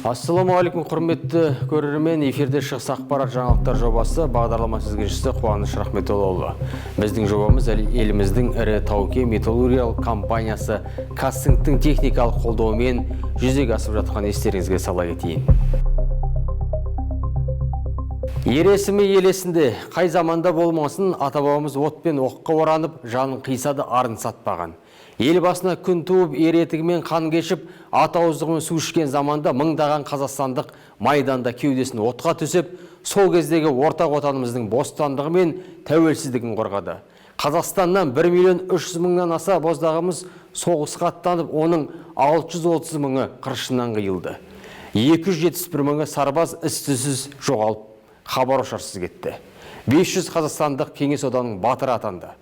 Ассаламуалейкум, құрметті көрермен. Эфирде шығыс ақпарат жаңалықтар жобасы бағдарлама жүргізушісі Қуаныш Рахметоллаұлы. Біздің жобамыз еліміздің ірі тау-кен металлургиялық компаниясы Казцинктің техникалық қолдауымен жүзеге асып жатқан естеріңізге сала кетейін. Ересімі елесінде, қай заманда болмасын, ата-бабамыз от пен оққа оранып, жанын қисады, арын сатпаған. Ел басына күн туып, еретігімен қан кешіп, атауыздығымен су ішкен заманда мыңдаған қазақстандық майданда кеудесін отқа түсіп, сол кездегі ортақ отанымыздың бостандығы мен тәуелсіздігін қорғады. Қазақстаннан 1.300.000-нан аса боздағымыз соғысқа аттанып, оның 630 мыңы қыршыннан қиылды. 271 мыңы сарбаз із-түзсіз жоғалып, хабар-ошарсыз кетті. 500 қазақстандық кеңес одағының батыры атанды.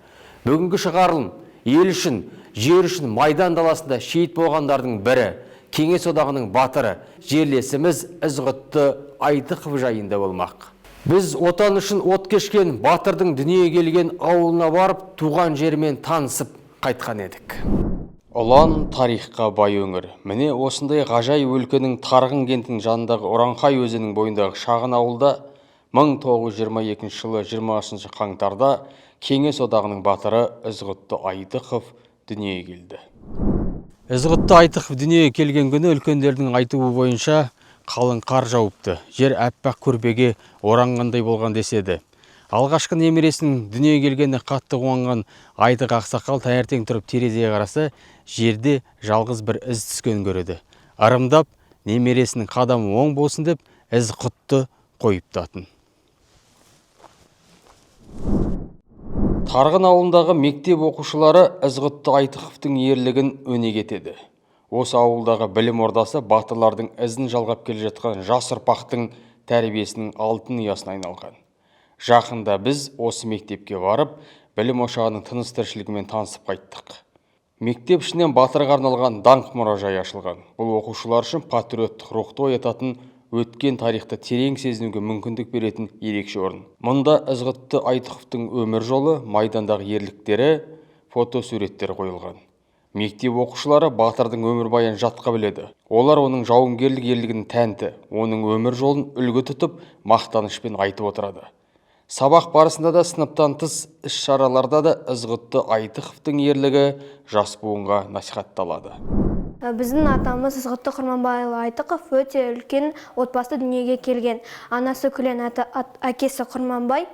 Бүгінгі шығарылым ел үшін, жер үшін майдан даласында шейіт болғандардың бірі, кеңес одағының батыры, жерлесіміз Ізғұтты Айтықов жайында болмақ. Біз отан үшін от кешкен батырдың дүниеге келген ауылына барып, туған жермен танысып қайтқан едік. Ұлан тарихқа бай өңір. Міне осындай ғажайып өлкенің Тарғын кентінің жанындағы Ұранқай өзенінің бойындағы шағын ауылда 1922 жылы 20 қаңтарда кеңес одағының батыры Ізғұтты Айтықов дүниеге келді. Ізғұтты Айтықов дүниеге келген күні үлкендердің айтуы бойынша қалың қар жауыпты. Жер әппақ көрпеге оранғандай болған деседі. Алғашқы немересінің дүниеге келгені қатты қуанған Айтық ақсақал таңертең тұрып терезеге қараса, жерде жалғыз бір із түскен көреді. Арымдап, немересінің қадамы оң болсын деп, Ізғұтты қойып татын. Тарғын ауылындағы мектеп оқушылары Ізғұтты Айтықовтың ерлігін өнеге етеді. Осы ауылдағы білім ордасы батырлардың ізін жалғап келе жатқан жас ұрпақтың тәрбиесінің алтын ұясына айналған. Жақында біз осы мектепке барып, білім ошағының тыныс тіршілігімен танысып қайттық. Мектеп ішінен батырға арналған даңқ мұражайы ашылған. Бұл оқушылар үшін патриоттық рухты оятатын, өткен тарихты терең сезінуге мүмкіндік беретін ерекше орын. Мұнда Ізғұтты Айтықовтың өмір жолы, майдандағы ерліктері, фотосуреттері қойылған. Мектеп оқушылары батырдың өмірбаянын жатқа біледі. Олар оның жауынгерлік ерлігінің тәнті, оның өмір жолын үлгі тұтып, мақтанышпен айтып отырады. Сабақ барысында да, сыныптан тыс іс-шараларда да Ізғұтты Айтықовтың ерлігі жас буынға насихатталады. Біздің атамыз Ізғұтты Құрманбайұлы Айтықов өте үлкен отбасында дүниеге келген. Анасы Күлен, әкесі Құрманбай,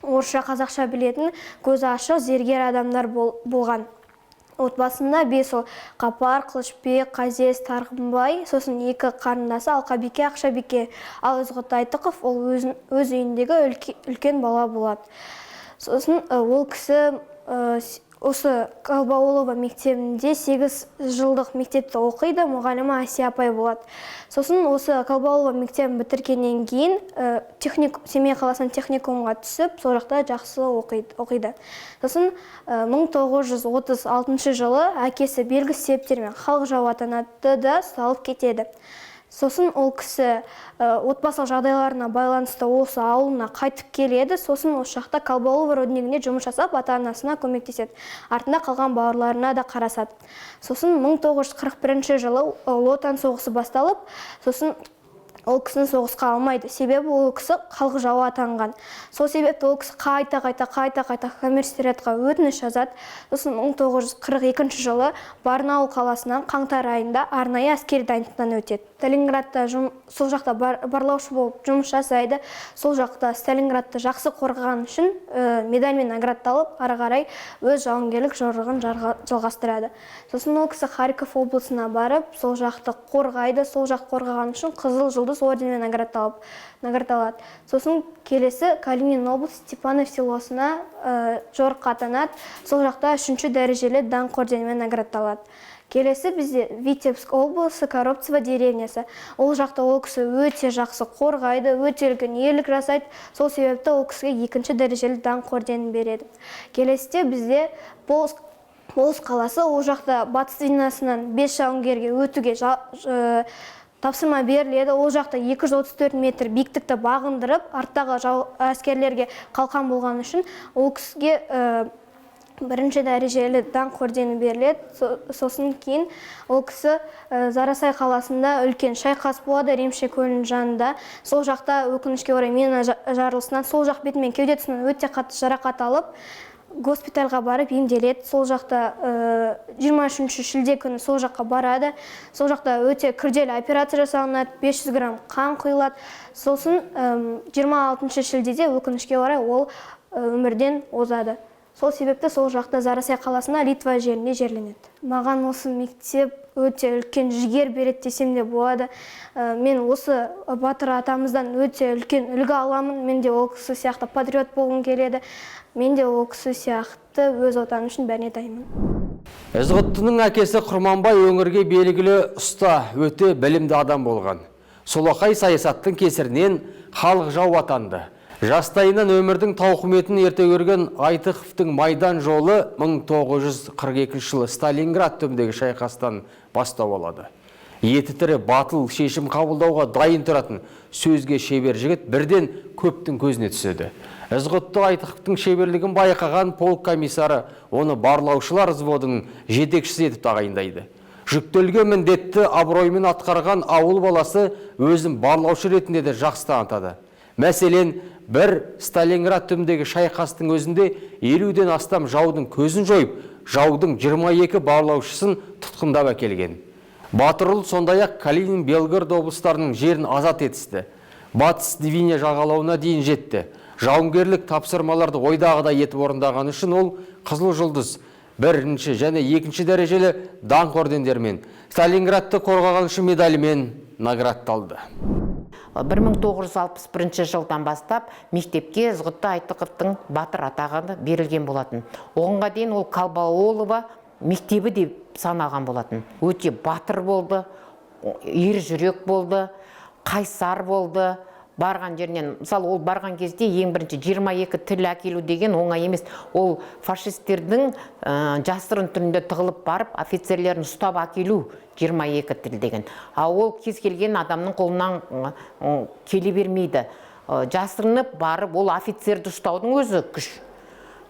орысша қазақша білетін, көзі ашық, зергер адамдар болған. Отбасында 5 ұл: Қапар, Қылышбек, Қазес, Тарғынбай, сосын 2 қарындасы Алқабике, Ақшабике. Ал Ізғұтты Айтықов ол өз үйіндегі үлкен бала болады. Сосын ол кісі осы Қалбаулова мектебінде 8 жылдық мектепті оқиды, мұғалімі Асия апай болады. Сосын осы Қалбаулова мектебін бітіргеннен кейін Семей қаласының техникумға түсіп, сол жақта жақсы оқиды. Сосын 1936 жылы әкесі белгісіз себептермен халық жауы атанады да салып кетеді. Сосын ол кісі отбасылық жағдайларына байланысты осы ауылына қайтып келеді. Сосын осы жақта Қалбаулова руднигінде жұмыс жасап, ата-анасына көмектеседі. Артында қалған бауырларына да қарасады. Сосын 1941 жылы Ұлы Отан соғысы басталып, сосын ол кісіні соғысқа алмайды. Себебі ол кісі халық жауы атанған. Сол себепті ол кісі қайта комиссариатқа өтініш жазады. Сосын 1942 жылы Барнаул қаласынан қаңтар айында арнайы әскери дайындықтан өтеді. Сталинградта сол жақта барлаушы болып жұмыс жасайды. Сол жақта Сталинградты жақсы қорғаған үшін медальмен наградталып, ары қарай өз жауынгерлік жорығын жалғастырады. Сосын ол кісі Харьков облысына барып, сол жақты қорғайды. Сол жақты қорғаған үшін Қызыл жұлдыз орденімен наградталады. Сосын келесі Калинин облысы Степанов селосына жорыққа аттанады. Сол жақта 3-ші дәрежелі даңқ орденімен наградталады. Келесі бізде Витебск облысы Коробцево деревнясы. Ол жақта ол кісі өте жақсы қорғайды, өте үлкен ерлік жасайды. Сол себепті ол кісіге 2-ші дәрежелі даңқ орденін береді. Келесіде бізде Болыс қаласы, ол жақта батыс звеносынан 5 жауынгерге өтуге тапсырма беріледі. Ол жақта 234 метр биіктікті бағындырып, арттағы әскерлерге қалқан болған үшін ол кісіге бірінші дәрежелі даңқ ордені беріледі. Сосын кейін ол кісі Зарасай қаласында үлкен шайқас болады Римше көлінің жанында. Сол жақта өкінішке орай мина жарылысынан сол жақ беті мен кеуде тұсынан өте қатты жарақат алып, госпитальға барып емделеді. Сол жақта 23 шілде күні сол жаққа барады. Сол жақта өте күрделі операция жасалынады, 500 грамм қан құйылады. Сосын 26 шілдеде өкінішке орай ол өмірден озады. Сол себепті сол жақта Зарасай қаласына Литва жеріне жерленеді. Маған осы мектеп өте үлкен жігер береді десем де болады. Мен осы батыр атамыздан өте үлкен үлгі аламын. Мен де ол кісі сияқты патриот болғым келеді. Мен де ол кісі сияқты өз отаным үшін бәріне дайынмын. Ізғұттының әкесі Құрманбай өңірге белгілі ұста, өте білімді адам болған. Солақай саясаттың кесірінен халық жау атанды. Жастайынан өмірдің тауқыметін ерте көрген Айтықовтың майдан жолы 1942 жылы Сталинград түбіндегі шайқастан бастау алады. Еті тірі батыл шешім қабылдауға дайын тұратын сөзге шебер жігіт бірден көптің көзіне түседі. Ізғұтты Айтықовтың шеберлігін байқаған полк комиссары оны барлаушылар взводының жетекшісі етіп тағайындайды. Жүктелген міндетті абыроймен атқарған ауыл баласы өзін барлаушы ретінде де жақсы танытады. Мәселен, бір Сталинград түбіндегі шайқастың өзінде 50-ден астам жаудың көзін жойып, жаудың 22 барлаушысын тұтқындап әкелген. Батырұл сондай-ақ Калинин, Белгород облыстарының жерін азат етісті. Батыс Двиня жағалауына дейін жетті. Жауынгерлік тапсырмаларды ойдағыдай етіп орындаған үшін ол Қызыл жұлдыз, бірінші және екінші дәрежелі даңқ ордендерімен, Сталинградты қорғаған үшін медалімен наградталды. 1961 жылдан бастап мектепке Ізғұтты Айтықовтың батыр атағы берілген болатын. Оғанға дейін ол Қалбаолова мектебі деп саналған болатын. Өте батыр болды, ер жүрек болды, қайсар болды. Барған жерінен, мысалы, ол барған кезде ең бірінші 22 тіл әкелу деген оңай емес. Ол фашистердің жасырын түрінде тығылып барып, офицерлерін ұстап әкелу 22 тіл деген. А ол кез келген адамның қолынан келе бермейді. Жасырынып барып, ол офицерді ұстаудың өзі күш.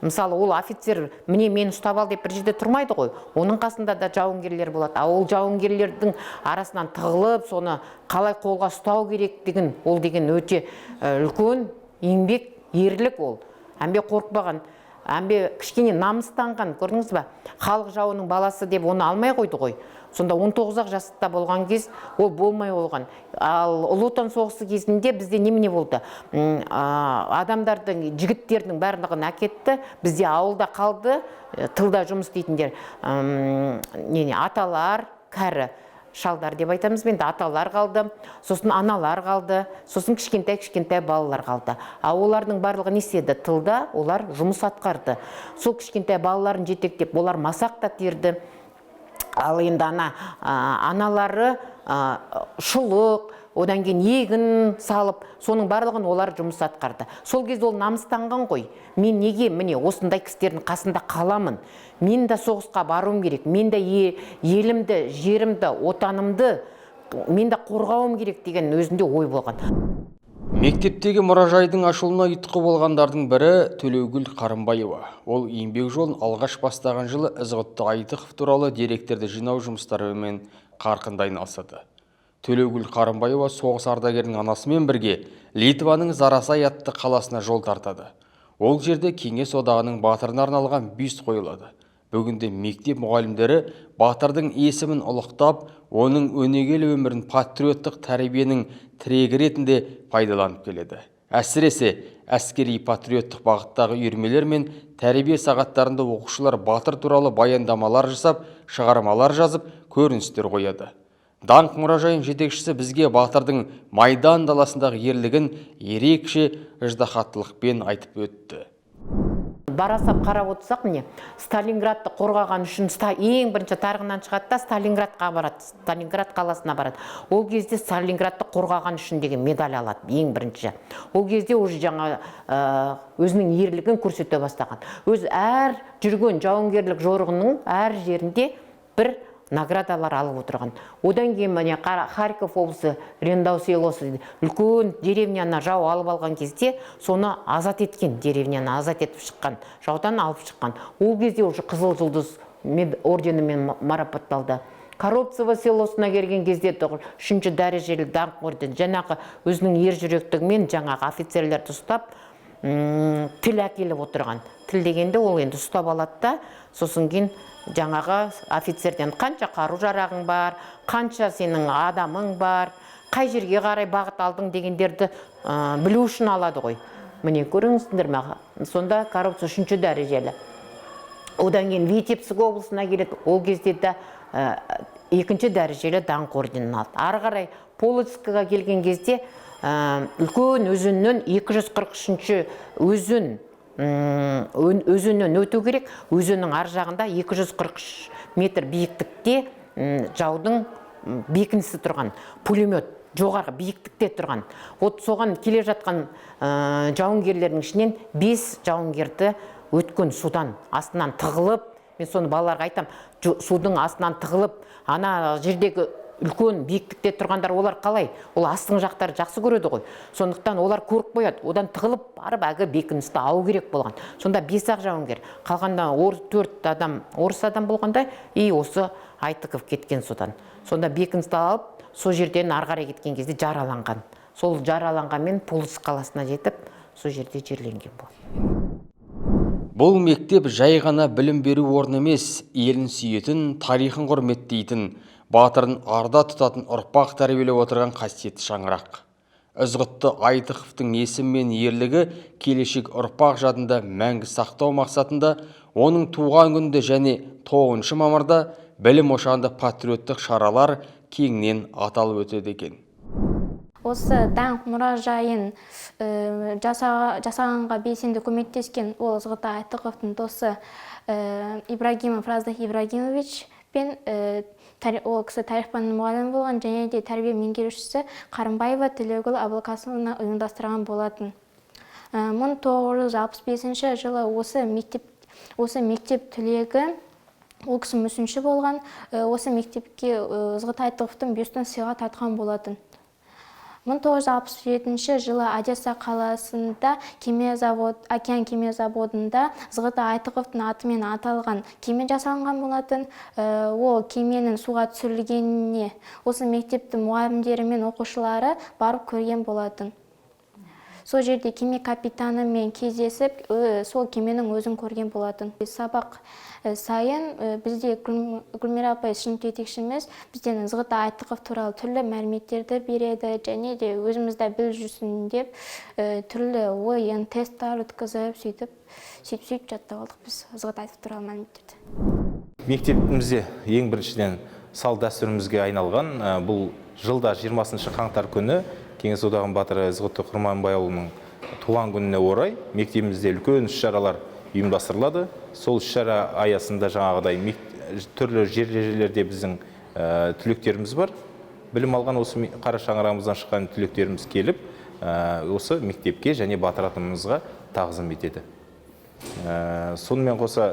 Мысалы, ол офицер міне мен ұстап ал деп бір жерде тұрмайды ғой. Оның қасында да жауынгерлер болады. А ол жауынгерлердің арасынан тығылып, соны қалай қолға ұстау керек деген, ол деген өте үлкен еңбек, ерлік ол. Әмбе қорықпаған, әмбе кішкене намыстанған, көрдіңіз ба? Халық жауының баласы деп оны алмай қойды ғой. Сонда 19 жаста болған кез ол болмай болған. Ал Ұлы Отан соғысы кезінде бізде немене болды? Адамдардың, жігіттердің барлығын әкетті, бізде ауылда қалды, тылда жұмыс дейтіндер. Аталар, кәрі шалдар деп айтамыз, менде аталар қалды, сосын аналар қалды, сосын кішкентай балалар қалды. А олардың барлығы не істеді? Тылда олар жұмыс атқарды. Сол кішкентай балаларын жетектеп, олар масақ та терді. Ал енді аналары шұлық, одан кейін егін салып, соның барлығын олар жұмыс атқарды. Сол кезде ол намыстанған ғой. Мен неге міне осындай кісілердің қасында қаламын? Мен де соғысқа баруым керек. Мен де елімді, жерімді, отанымды мен де қорғауым керек деген өзінде ой болған. Мектептегі мұражайдың ашылуына ұйытқы болғандардың бірі Төлеугүл Қарымбаева. Ол еңбек жолын алғаш бастаған жылы Ізғұтты Айтықов туралы деректерді жинау жұмыстарымен қарқынды айналысады. Төлеугүл Қарымбаева соғыс ардагерінің анасымен бірге Литваның Зарасай атты қаласына жол тартады. Ол жерде Кеңес одағының батырына арналған бюст қойылады. Бүгінде мектеп мұғалімдері батырдың есімін ұлықтап, оның өнегелі өмірін патриоттық тәрбиенің тірегі ретінде пайдаланып келеді. Әсіресе әскери патриоттық бағыттағы үйірмелер мен тәрбие сағаттарында оқушылар батыр туралы баяндамалар жасап, шығармалар жазып, көріністер қояды. Даңқ мұражайының жетекшісі бізге батырдың майдан даласындағы ерлігін ерекше ыждахаттылықпен айтып өтті. Барасап қарап отырсақ, міне, Сталинградты қорғаған үшін ең бірінші тарғынан шығады да Сталинградқа барады, Сталинград қаласына барады. Ол кезде Сталинградты қорғаған үшін деген медаль алады, ең бірінші. Ол кезде уже жаңа өзінің ерлігін көрсете бастаған. Өз әр жүрген жауынгерлік жорығының әр жерінде бір наградалар алып отырған. Одан кейін міне Харьков облысы Рендау селосы үлкен деревняны жау алып алған кезде, соны азат еткен, деревняны азат етіп шыққан, жаудан алып шыққан. Ол кезде уже Қызыл жұлдыз орденімен марапатталды. Коробцево селосына келген кезде 3-ші дәрежелі даңқ орден, жаңағы өзінің ер жүректігімен жаңағы офицерлерді ұстап, тіл әкеліп отырған. Тіл дегенде ол енді ұстап алады да, сосын кейін жаңағы офицерден қанша қару жарағың бар, қанша сенің адамың бар, қай жерге қарай бағыт алдың дегендерді білу үшін алады ғой. Міне көріңіздер ме, сонда Коробцево 3-ші дәрежелі. Одан кейін Витебск облысына келеді, ол кезде де 2-ші дәрежелі даңқ орденін алды. Ары қарай Полоцкіға келген кезде үлкен өзеннен 243-ші өзеннен өту керек. Өзеннің ар жағында 243 метр биіктікте жаудың бекінісі тұрған, пулемет жоғарғы биіктікте тұрған. Вот соған келе жатқан жауынгерлердің ішінен 5 жауынгерді өткен судан астынан тығылып, мен соны балаларға айтам, судың астынан тығылып, ана жердегі үлкен биіктікте тұрғандар олар қалай? Ол астың жақтары жақсы көреді ғой. Сондықтан олар көріп қояды. Одан тығылып барып әгі бекіністі алу керек болған. Сонда 5-ақ жауынгер. Қалғанда 4 адам, орыс адам болғанда, осы Айтықов кеткен содан. Сонда бекіністі алып, сол жерден ары қарай кеткен кезде жараланған. Сол жараланғанмен Полоцк қаласына жетіп, сол жерде жерленген болды. Бұл мектеп жай ғана білім беру орны емес, елін сүйетін, тарихын құрметтейтін, батырын арда тұтатын ұрпақ тәрбиелеп отырған қасиетті шаңырақ. Ізғұтты Айтықовтың есімі мен ерлігі келешек ұрпақ жадында мәңгі сақтау мақсатында оның туған күнді және 9 мамырда білім ошағында патриоттық шаралар кеңінен аталып өтеді екен. Осы даңқ мұражайын жасағанға белсенді көмектескен ол Ызғұтты Айтықовтың досы Ибрагимов Раздах Ибрагимович пен ол кісі тарих пәнінің мұғалімі болған, және де тәрбие меңгерушісі Қарымбаева Тілегүл Абылқасымовна ұйымдастырған болатын. 1965 жылы осы мектеп түлегі ол кісі мүсінші болған, осы мектепке Ызғұтты Айтықовтың бюстін сыйға тартқан болатын. 1967 жылы Одесса қаласында океан кеме заводында Ызғұтты Айтықовтың атымен аталған кеме жасалынған болатын. Ол кеменің суға түсірілгеніне осы мектептің мұғалімдері мен оқушылары барып көрген болатын. Сол жерде кеме капитанымен кездесіп, сол кеменің өзін көрген болатын. Сабақ сайын бізде Гүлмира апай сынып жетекшіміз бізден Ызғұтты Айтықов туралы түрлі мәліметтерді береді, және де өзімізді біліп жүрсін деп түрлі ойын тесттар өткізіп, сөйтіп жаттап алдық біз Ызғұтты Айтықов туралы мәліметтерді. Мектебімізде ең біріншіден салт дәстүрімізге айналған бұл жылда 20 қаңтар күні Кеңес одағының батыры Ізғұтты Құрманбайұлының туған күніне орай мектебімізде үлкен іс-шаралар ұйымдастырылады. Сол іс-шара аясында жаңағыдай түрлі жерлерде біздің түлектеріміз бар. Білім алған осы қара шаңырағымыздан шыққан түлектеріміз келіп, осы мектепке және батыр атамызға тағзым етеді. Сонымен қоса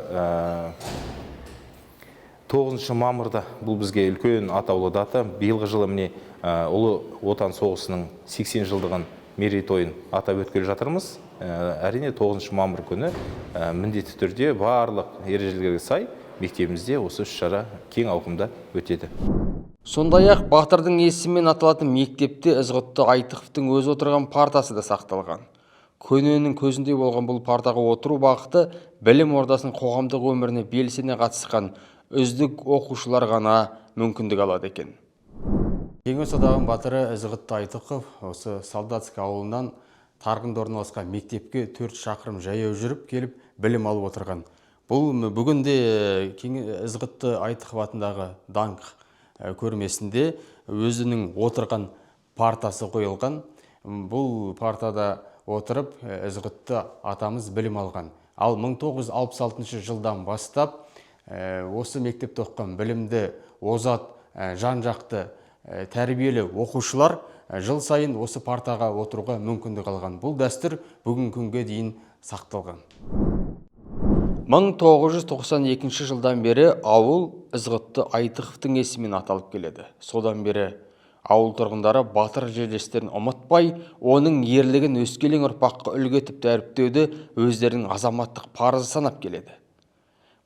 9 мамырда бұл бізге үлкен атаулы дата. Биылғы жылы міне Ұлы Отан соғысының 80 жылдығын мерейтойын атап өткелі жатырмыз. Әрине 9 мамыр күні міндетті түрде барлық ережелерге сай мектебімізде осы іс-шара кең ауқымда өтеді. Сондай-ақ батырдың есімімен аталатын мектепте Ызғұтты Айтықовтың өзі отырған партасы да сақталған. Көненің көзінде болған бұл партаға отыру бақыты білім ордасының қоғамдық өміріне белсене қатысқан үздік оқушылар ғана мүмкіндік алады екен. Кеңес одағының батыры Ызғұтты Айтықов осы Солдатск ауылынан Тарғында орналасқан мектепке 4 шақырым жаяу жүріп келіп білім алып отырған. Бұл бүгінде Ызғұтты Айтықов атындағы даңқ көрмесінде өзінің отырған партасы қойылған. Бұл партада отырып Ызғұтты атамыз білім алған. Ал 1966 жылдан бастап осы мектепте оқыған білімді, озат, жан-жақты тәрбиелі оқушылар жыл сайын осы партаға отыруға мүмкіндік алған. Бұл дәстүр бүгін күнге дейін сақталған. 1992 жылдан бері ауыл Ізғұтты Айтықовтың есімімен аталып келеді. Содан бері ауыл тұрғындары батыр жерлестерін ұмытпай, оның ерлігін өскелең ұрпаққа үлгі етіп дәріптеуді өздерінің азаматтық парызы санап келеді.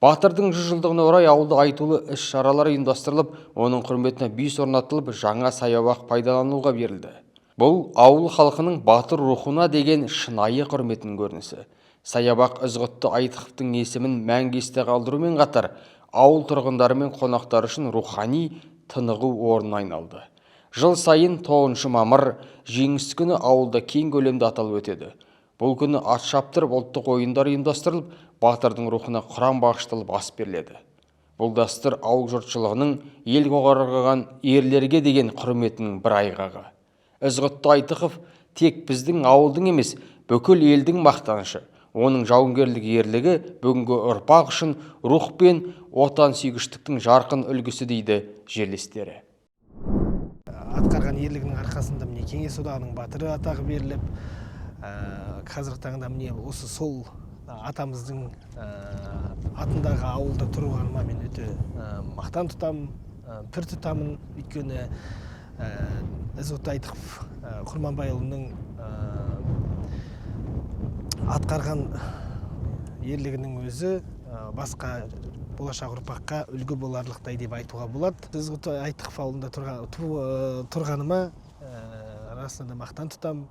Батырдың 100 жылдығына орай ауылда айтулы іс-шаралар ұйымдастырылып, оның құрметіне бюст орнатылып, жаңа саябақ пайдалануға берілді. Бұл ауыл халқының батыр рухына деген шынайы құрметінің көрінісі. Саябақ Ізғұтты Айтықовтың есімін мәңгі есте қалдырумен қатар, ауыл тұрғындары мен қонақтар үшін рухани тынығу орнына айналды. Жыл сайын 9 мамыр жеңіс күні ауылда кең көлемде аталып өтеді. Бұл күні ат шаптырып ұлттық ойындар ұйымдастырылып, батырдың рухына құран бағышталып ас беріледі. Бұл дәстүр ауыл жұртшылығының ел қорғаған ерлерге деген құрметінің бір айғағы. Ізғұтты Айтықов тек біздің ауылдың емес, бүкіл елдің мақтанышы. Оның жауынгерлік ерлігі бүгінгі ұрпақ үшін рух пен отансүйгіштіктің жарқын үлгісі дейді жерлестері. Атқарған ерлігінің арқасында міне Кеңес одағының батыры атағы беріліп, қазіргі таңда міне осы сол атамыздың атындағы ауылда тұрғаныма мен өте мақтан тұтамын, пір тұтамын. Өйткені Ізғұтты Айтықов Құрманбайұлының атқарған ерлігінің өзі басқа болашақ ұрпаққа үлгі боларлықтай деп айтуға болады. Ізғұтты Айтықов ауылында тұрғаныма расында мақтан тұтамын.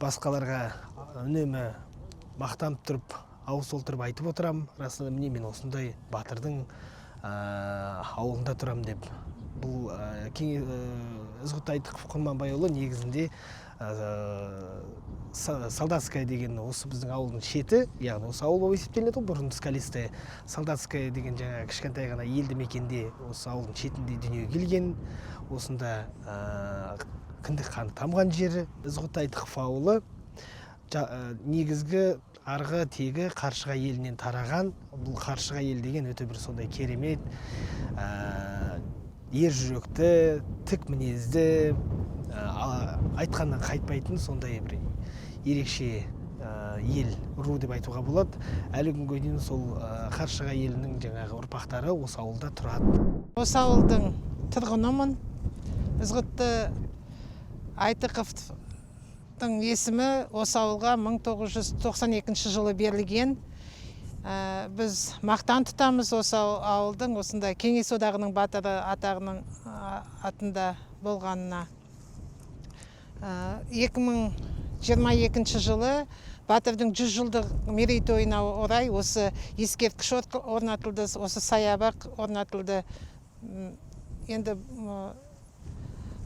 Басқаларға үнемі мақтанып тұрып, ауыз толтырып айтып отырамын. Расында міне мен осындай батырдың ауылында тұрам деп. Бұл Ізғұтты Айтықов Құрманбайұлы негізінде Солдатская деген осы біздің ауылдың шеті, яғни осы ауыл болып есептелінеді. Бұрын Скалистая, Солдатская деген жаңа кішкентай ғана елді мекенде осы ауылдың шетінде дүниеге келген. Осында кіндік қаны тамған жері Ізғұтты Айтықов ауылы. Негізгі арғы тегі Қаршыға елінен тараған. Бұл Қаршыға ел деген өте бір сондай керемет, ер жүректі, тік мінезді, айтқаннан қайтпайтын сондай бір ерекше ел, ру деп айтуға болады. Әлі күнге дейін сол Қаршыға елінің жаңағы ұрпақтары осы ауылда тұрады. Осы ауылдың тұрғынымын. Ізғұтты Айтықовтың есімі осы ауылға 1992 жылы берілген. Біз мақтан тұтамыз осы ауылдың осында Кеңес одағының батыры атағының атында болғанына. 2022 жылы батырдың 100 жылдық мерейтойына орай осы ескерткіш орнатылды, осы саябақ орнатылды. Енді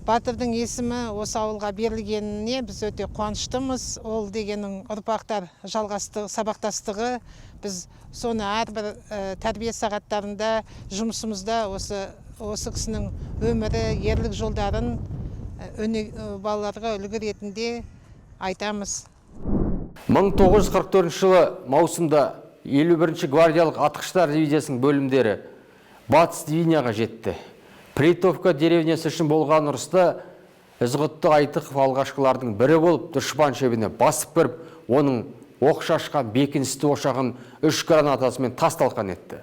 батырдың есімі осы ауылға берілгеніне біз өте қуаныштымыз. Ол дегеннің ұрпақтар сабақтастығы. Біз соны әрбір тәрбие сағаттарында, жұмысымызда осы кісінің өмірі, ерлік жолдарын балаларға үлгі ретінде айтамыз. 1944 жылы маусымда 51-ші гвардиялық атқыштар дивизиясының бөлімдері Батыс Двиняға жетті. Притовка деревнясы үшін болған ұрыста Ізғұтты Айтықов алғашқылардың бірі болып, дұшпан шебіне басып кіріп, оның оқ шашқан бекіністі ошағын 3 гранатасымен тас-талқан етті.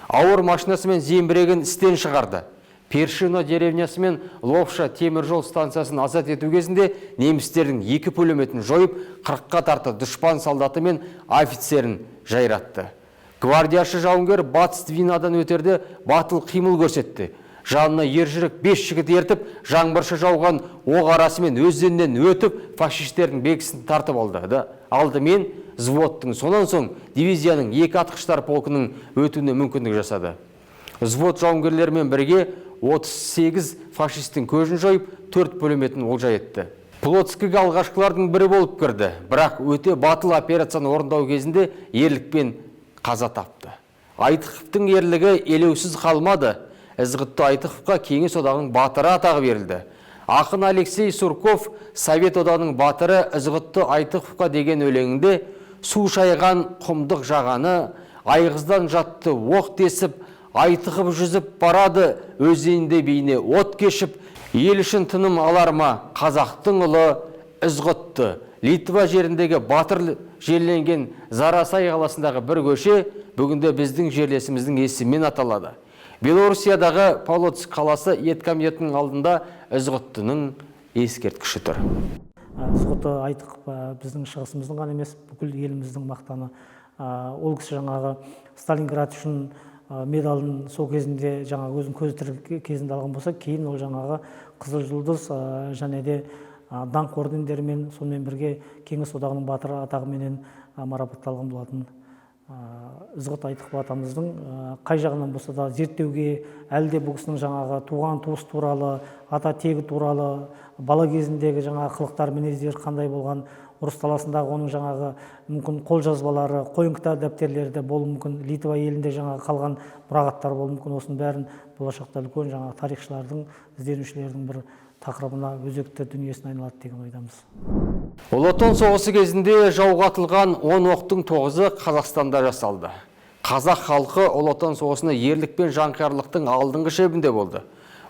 Ауыр машинасымен зеңбірегін істен шығарды. Першино деревнясы мен Ловша теміржол станциясын азат ету кезінде немістердің 2 пулеметін жойып, 40-қа тарты дұшпан солдаты мен офицерін жайратты. Гвардияшы жауынгер Батыс Двинадан өтерде батыл қимыл көрсетті. Жанына ержүрек 5 жігіт ертіп, жаңбыршы жауған оқ арасымен өздерінен өтіп, фашистердің бекісін тартып алды. Алдымен взводтың, сонан соң дивизияның 2 атқыштар полкының өтуіне мүмкіндік жасады. Взвод жауынгерлермен бірге 38 фашистің көзін жойып, 4 пулеметін олжа етті. Плотскіге алғашқылардың бірі болып кірді, бірақ өте батыл операцияны орындау кезінде ерлікпен қаза тапты. Айтықовтың ерлігі елеусіз қалмады. Ізғұтты Айтықовқа Кеңес одағының батыры атағы берілді. Ақын Алексей Сурков Совет одағының батыры Ізғұтты Айтықовқа деген өлеңінде су шайған құмдық жағаны, айғыздан жатты оқ тесіп, Айтықов жүзіп барады, өзенде бейне от кешіп, ел үшін тыным алар ма қазақтың ұлы Ізғұтты. Литва жеріндегі батыр жерленген Зарасай қаласындағы бір көше бүгінде біздің жерлесіміздің есімімен аталады. Белорусиядағы Полоцк қаласы ет комитетінің алдында ізғұттының ескерткіші тұр. Ізғұтты Айтық біздің шығысымыздың ғана емес, бүкіл еліміздің мақтаны. Ол кісі жаңағы Сталинград үшін медалын сол кезінде жаңағы өзінің көзі тірі кезінде алған болса, кейін ол жаңағы Қызыл жұлдыз және де даңқ ордендерімен, сонымен бірге Кеңес одағының батыры атағыменен марапатталған болатын. Ізғұт Айтық атамыздың қай жағынан болса да зерттеуге, әлде бұл кісінің жаңағы туған туыс туралы, ата тегі туралы, бала кезіндегі жаңағы қылықтар, мінездер қандай болған, ұрыс даласындағы оның жаңағы мүмкін қолжазбалары, қойын кітап дәптерлері де болуы мүмкін, Литва елінде жаңағы қалған мұрағаттар болуы мүмкін. Осының бәрін болашақта үлкен жаңағы тарихшылардың, ізденушілердің бір тақырыбына, өзекті дүниесіне айналады деген ойдамыз. Ұлы Отан соғысы кезінде жауға атылған 10 оқтың 9-ы Қазақстанда жасалды. Қазақ халқы Ұлы Отан соғысына ерлік пен жанқиярлықтың алдыңғы шебінде болды.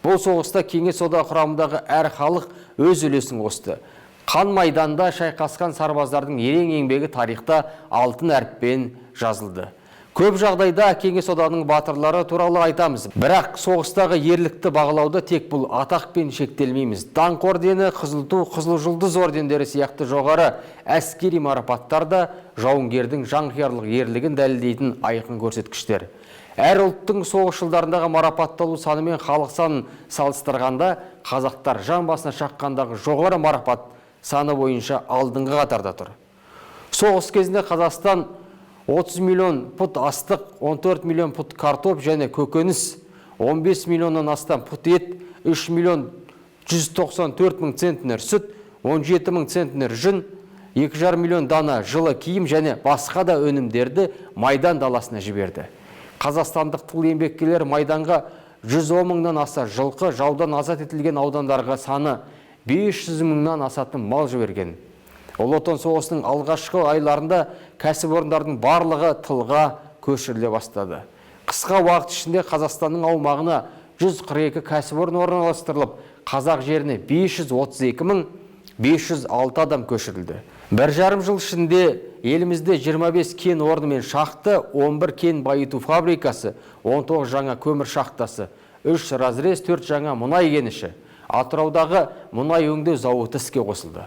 Бұл соғыста Кеңес одағы құрамындағы әр халық өз үлесін қосты. Қан майданда шайқасқан сарбаздардың ерен еңбегі тарихта алтын әріппен жазылды. Көп жағдайда Кеңес одағының батырлары туралы айтамыз. Бірақ соғыстағы ерлікті бағалауда тек бұл атақпен шектелмейміз. Даңқ ордені, Қызыл ту, Қызыл жұлдыз ордендері сияқты жоғары әскери марапаттар да жауынгердің жанқиярлық ерлігін дәлелдейтін айқын көрсеткіштер. Әр ұлттың соғыс жылдарындағы марапатталу саны мен халық санын салыстырғанда қазақтар жан басына шаққандағы жоғары марапат саны бойынша алдыңғы қатарда тұр. Соғыс кезінде Қазақстан 30 миллион пұт астық, 14 миллион пұт картоп және көкөніс, 15 миллионнан астам пұт ет, 3 миллион 194 мың центнер сүт, 17 мың центнер жүн, 2,5 миллион дана жылы киім және басқа да өнімдерді майдан даласына жіберді. Қазақстандық тыл еңбеккерлер майданға 110 мыңнан аса жылқы, жаудан азат етілген аудандарға саны 500 мыңнан асатын мал жіберген. Ұлы Отан соғысының алғашқы айларында кәсіпорындардың барлығы тылға көшіріле бастады. Қысқа уақыт ішінде Қазақстанның аумағына 142 кәсіпорын орналастырылып, қазақ жеріне 532 мың 506 адам көшірілді. 1,5 жыл ішінде елімізде 25 кен орны мен шақты, 11 кен байыту фабрикасы, 19 жаңа көмір шахтасы, 3 разрез, 4 жаңа мұнай кеніші, Атыраудағы мұнай өңдеу зауыты іске қосылды.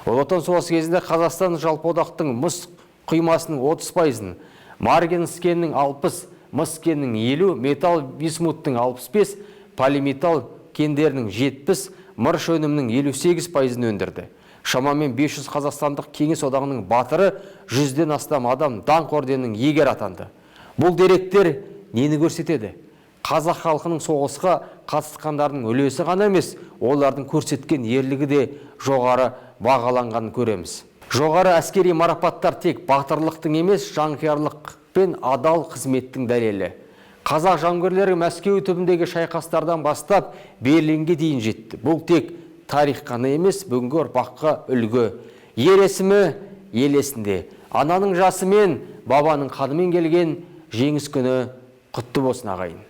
Ұлы Отан соғысы кезінде Қазақстан жалпы одақтың мыс құймасының 30%-ын, марганец кенінің 60%, мыс кенінің 50%, металл висмуттың 65%, полиметалл кендерінің 70%, мырыш өнімінің 58%-ын өндірді. Шамамен 500 қазақстандық Кеңес одағының батыры, 100-ден астам адам даңқ орденінің иегері атанды. Бұл деректер нені көрсетеді? Қазақ халқының соғысқа қатысқандардың үлесі ғана емес, олардың көрсеткен ерлігі де жоғары бағаланғанын көреміз. Жоғары әскери марапаттар тек батырлықтың емес, жанқиярлық пен адал қызметтің дәлелі. Қазақ жауынгерлері Мәскеу түбіндегі шайқастардан бастап Берлинге дейін жетті. Бұл тек тарих қана емес, бүгінгі ұрпаққа үлгі. Ер есімі ел есінде. Ананың жасы мен бабаның қанымен келген жеңіс күні құтты болсын ағайын.